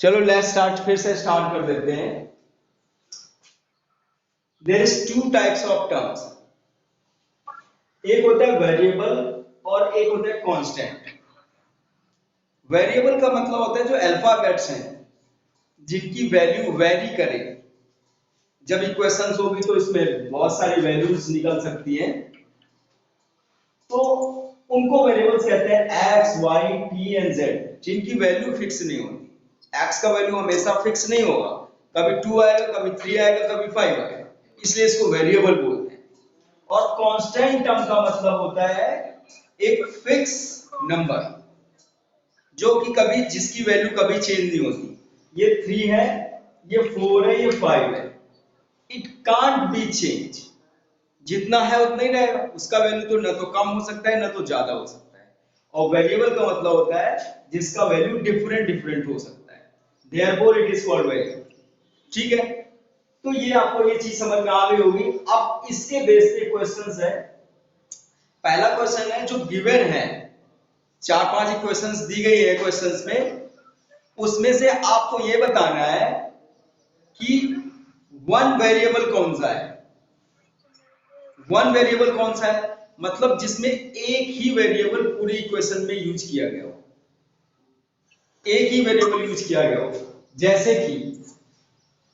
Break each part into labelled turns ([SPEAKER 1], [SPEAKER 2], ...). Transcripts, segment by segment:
[SPEAKER 1] चलो let's start, फिर से स्टार्ट कर देते हैं। There is two types of terms, एक होता है वेरिएबल और एक होता है कांस्टेंट। वेरिएबल का मतलब होता है जो अल्फाबेट्स हैं जिनकी वैल्यू वेरी करे। जब इक्वेशंस होगी तो इसमें बहुत सारी वैल्यूज निकल सकती हैं, तो उनको वेरिएबल्स कहते हैं X Y T and Z, जिनकी वैल्यू फिक्स नहीं होती। एक्स का वैल्यू हमेशा फिक्स नहीं होगा, कभी 2 आएगा, कभी 3 आएगा, कभी 5 आएगा, इसलिए इसको वेरिएबल बोलते हैं। और कांस्टेंट टर्म का मतलब होता है एक फिक्स नंबर, जो कि कभी जिसकी वैल्यू कभी चेंज नहीं होती। ये 3 है, ये 4 है, ये 5 है, इट कांट बी चेंज। जितना है उतना ही रहेगा, उसका वैल्यू तो ना तो कम हो सकता है ना तो ज्यादा हो सकता है। और वेरिएबल का मतलब होता है जिसका वैल्यू डिफरेंट डिफरेंट हो सकता है, therefore it is called variable. ठीक है, तो ये आपको ये चीज समझ में आ गई होगी। अब इसके बेस पे क्वेश्चंस है। पहला क्वेश्चन है जो गिवन है, 4-5 इक्वेशंस दी गई है क्वेश्चंस में, उसमें से आपको ये बताना है कि वन वेरिएबल कौन सा है। वन वेरिएबल कौन सा है मतलब जिसमें एक ही वेरिएबल पूरी इक्वेशन में यूज किया गया हो, एक ही वेरिएबल यूज किया गया हो।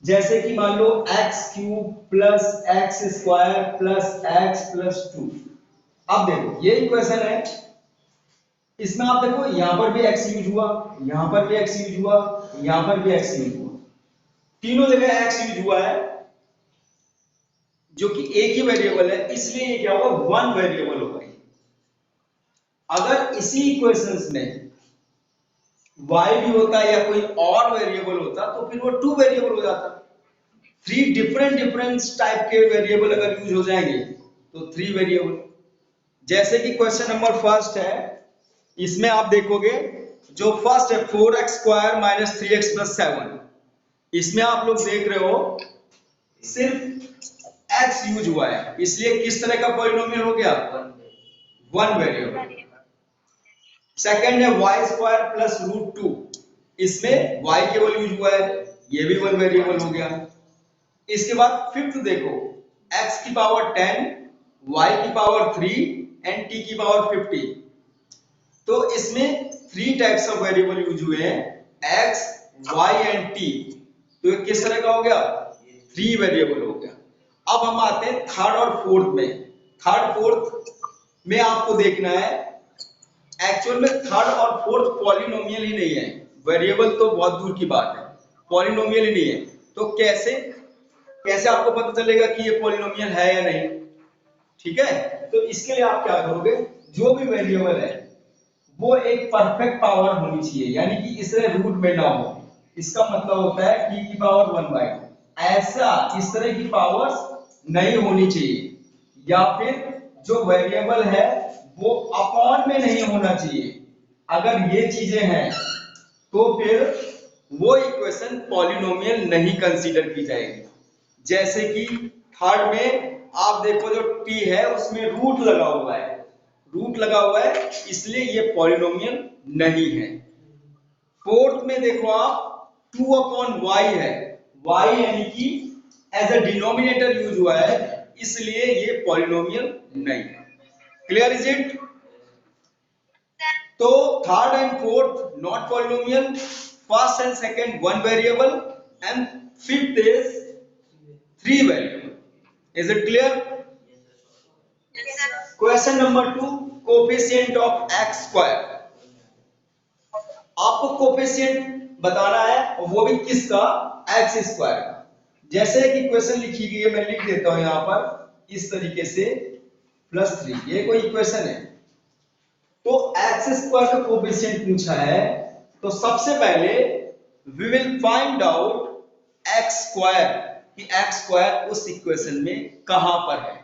[SPEAKER 1] जैसे कि मान लो x cube plus x square plus x plus 2। अब देखो ये इक्वेशन है, इसमें आप देखो यहां पर भी एक्स यूज हुआ, यहां पर भी एक्स यूज हुआ, यहां पर भी एक्स यूज हुआ, तीनों जगह एक्स यूज हुआ है, जो कि एक ही वेरिएबल है, इसलिए ये क्या होगा, वन वेरिएबल होगा। अगर इसी इक्वेशंस में y भी होता या कोई और वेरिएबल होता तो फिर वो 2 वेरिएबल हो जाता। 3 डिफरेंट डिफरेंट टाइप के वेरिएबल अगर यूज हो जाएंगे तो 3 वेरिएबल। जैसे कि क्वेश्चन नंबर फर्स्ट है, इसमें आप देखोगे जो फर्स्ट है 4x square minus 3x plus 7, इसमें आप लोग देख रहे हो सिर्फ x यूज हुआ है, इसलिए किस तरह का पॉलिनोमियल हो गया, वन वेरिएबल। सेकंड है y स्क्वायर प्लस रूट 2, इसमें y केवल यूज हुआ है, ये भी वन वेरिएबल हो गया। इसके बाद फिफ्थ देखो x की पावर 10, y की पावर 3 एंड t की पावर 50, तो इसमें 3 टाइप्स ऑफ वेरिएबल यूज हुए हैं, x y एंड t। तो ये किस तरह का हो गया, 3 वेरिएबल हो गया। अब हम आते हैं थर्ड और फोर्थ में। थर्ड फोर्थ में आपको देखना है, एक्चुअल में थर्ड और फोर्थ पॉलिनोमियल ही नहीं है, वेरिएबल तो बहुत दूर की बात है, पॉलिनोमियल ही नहीं है। तो कैसे कैसे आपको पता चलेगा कि ये पॉलिनोमियल है या नहीं। ठीक है, तो इसके लिए आप क्या करोगे, जो भी वेरिएबल है वो एक परफेक्ट पावर होनी चाहिए, यानी कि इसे रूट में ना हो। इसका मतलब होता है t की पावर 1/2, ऐसा इस तरह की पावर्स नहीं होनी चाहिए, या फिर जो वेरिएबल है वो अपॉन में नहीं होना चाहिए। अगर ये चीजें हैं तो फिर वो इक्वेशन पॉलिनोमियल नहीं कंसीडर की जाएगी। जैसे कि थर्ड में आप देखो जो t है उसमें रूट लगा हुआ है, रूट लगा हुआ है, इसलिए ये पॉलिनोमियल नहीं है। फोर्थ में देखो आप 2/y है, y यानी कि एज अ डिनोमिनेटर यूज हुआ है, इसलिए ये पॉलिनोमियल नहीं है। Clear is it? तो third and fourth not polynomial, first and second one variable, and fifth is 3 variable. Is it clear? Question number 2, coefficient of x square. आपको coefficient बताना है, और वो भी किसका, एक्स स्क्वायर का। जैसे कि क्वेश्चन लिखी गई है, मैं लिख देता हूं यहां पर इस तरीके से +3, ये कोई इक्वेशन है। तो एक्स स्क्वायर का कोफिशिएंट पूछा है, तो सबसे पहले we will find out X square, कि एक्स स्क्वायर उस इक्वेशन में कहां पर है।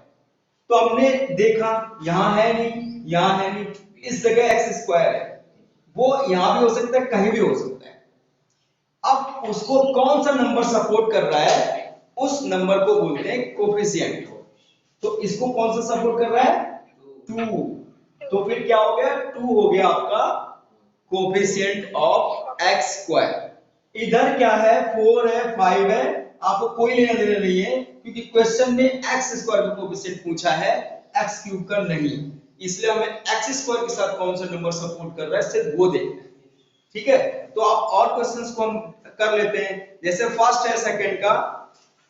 [SPEAKER 1] तो हमने देखा यहां है नहीं, यहां है नहीं, इस जगह एक्स स्क्वायर है, वो यहां भी हो सकता है, कहीं भी हो सकता है। अब उसको कौन सा नंबर सपोर्ट कर रहा है, उस नंबर को बोलते हैं कोफिशिएंट। तो इसको कौन सा सपोर्ट कर रहा है, 2, तो फिर क्या हो गया, 2 हो गया आपका कोफिशिएंट ऑफ एक्स स्क्वायर। इधर क्या है, 4 है, 5 है, आपको कोई लेना देना नहीं है, क्योंकि क्वेश्चन में एक्स स्क्वायर का कोएफिशिएंट पूछा है, एक्स क्यूब का नहीं। इसलिए हमें एक्स स्क्वायर के साथ कौन सा नंबर सपोर्ट कर रहा है सिर्फ वो देखना है। ठीक है, तो आप और क्वेश्चंस को हम कर लेते हैं। जैसे फर्स्ट है सेकंड का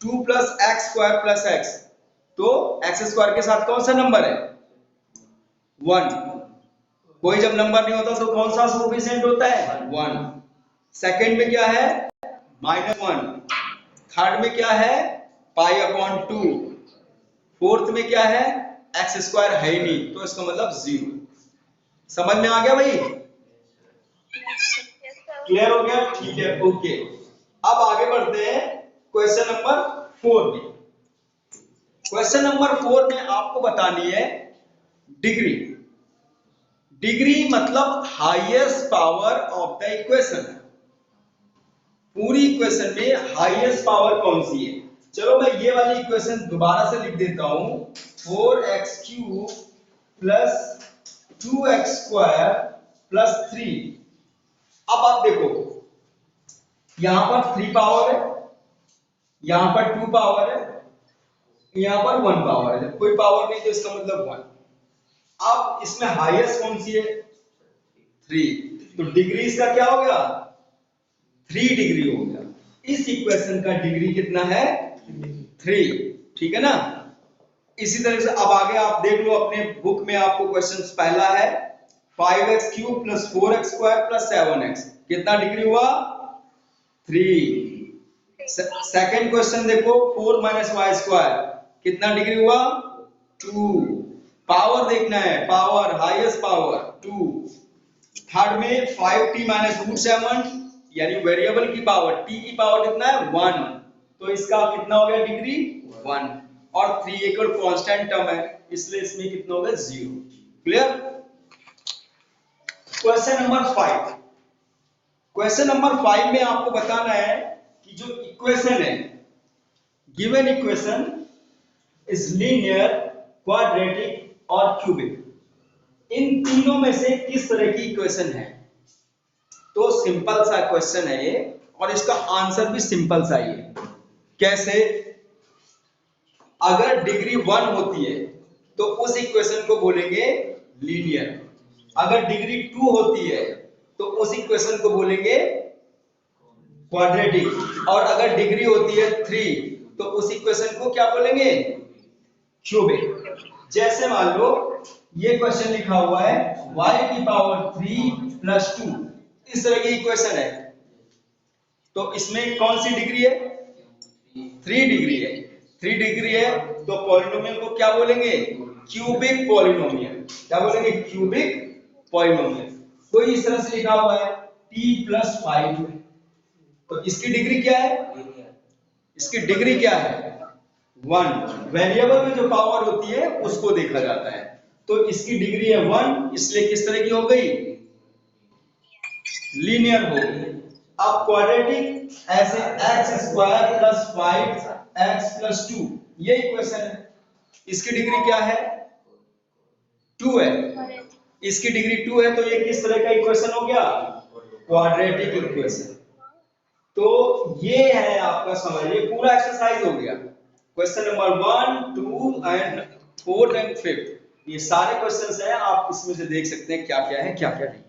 [SPEAKER 1] 2 plus x square plus x, तो एक्स स्क्वायर के साथ कौन सा नंबर है, 1। कोई जब नंबर नहीं होता तो कौन सा कोएफिशिएंट होता है, 1। सेकंड में क्या है, -1। थर्ड में क्या है, पाई अपॉन 2। फोर्थ में क्या है, एक्स स्क्वायर है ही नहीं, तो इसका मतलब 0। समझ में आ गया भाई, क्लियर हो गया, ठीक है, ओके। अब आगे बढ़ते हैं क्वेश्चन नंबर 4 में। क्वेश्चन नंबर 4 में आपको बतानी है डिग्री। डिग्री मतलब highest power of the equation. पूरी इक्वेशन में हाईएस्ट पावर कौन सी है। चलो मैं ये वाली इक्वेशन दोबारा से लिख देता हूं, 4x³ प्लस 2x² प्लस 3। अब आप देखो, यहां पर 3 पावर है, यहां पर 2 पावर है, यहां पर 1 पावर है, कोई पावर नहीं तो इसका मतलब 1। अब इसमें हाईएस्ट कौन सी है, 3, तो डिग्री इसका क्या हो गया, 3 डिग्री हो गया। इस इक्वेशन का डिग्री कितना है, 3। ठीक है ना। इसी तरह से अब आगे आप देख लो अपने बुक में, आपको क्वेश्चन पहला है 5x³ plus 4x² plus 7x, कितना डिग्री हुआ, 3। सेकेंड क्वेश्चन देखो 4 माइनस y², कितना डिग्री हुआ, 2। पावर देखना है, पावर हाईएस्ट पावर 2। थर्ड में 5t माइनस √7, यानी वेरिएबल की पावर, t की पावर कितना है, 1, तो इसका कितना हो गया डिग्री, 1। और 3 एक कांस्टेंट टर्म है, इसलिए इसमें कितना होगा, 0। Clear. Question number 5। Question number 5 में आपको बताना है कि जो इक्वेशन है, given equation is linear, quadratic और क्यूबिक, इन तीनों में से किस तरह की इक्वेशन है। तो सिंपल सा क्वेश्चन है ये, और इसका आंसर भी सिंपल सा ही है। कैसे, अगर डिग्री 1 होती है तो उस इक्वेशन को बोलेंगे लीनियर, अगर डिग्री 2 होती है तो उस इक्वेशन को बोलेंगे क्वाड्रेटिक, और अगर डिग्री होती है 3 तो उस इक्वेशन को क्या बोलेंगे, क्यूबिक। जैसे मान लो ये क्वेश्चन लिखा हुआ है y की पावर 3 प्लस 2, इस तरह की इक्वेशन है, तो इसमें कौन सी डिग्री है, 3 डिग्री है। 3 डिग्री है तो पॉलिनोमियल को क्या बोलेंगे, क्यूबिक पॉलिनोमियल। क्या बोलेंगे, क्यूबिक पॉलिनोमियल। कोई इस तरह से लिखा हुआ है t प्लस 5, तो इसकी डिग्री क्या है, इसकी डिग्री क्या है, 1। वेरिएबल में जो पावर होती है उसको देखा जाता है, तो इसकी डिग्री है 1, इसलिए किस तरह की हो गई, लीनियर हो गई। अब क्वाड्रेटिक, ऐसे x² प्लस 5x प्लस 2, ये इक्वेशन है, इसकी डिग्री क्या है, 2 है, इसकी डिग्री 2 है, तो ये किस तरह का इक्वेशन हो गया, क्वाड्रेटिक इक्वेशन। तो ये है आपका, समझिए पूरा एक्सरसाइज हो गया। क्वेश्चन नंबर 1, 2 एंड 4 एंड 5, ये सारे क्वेश्चंस हैं, आप इसमें से देख सकते हैं क्या क्या है क्या क्या नहीं।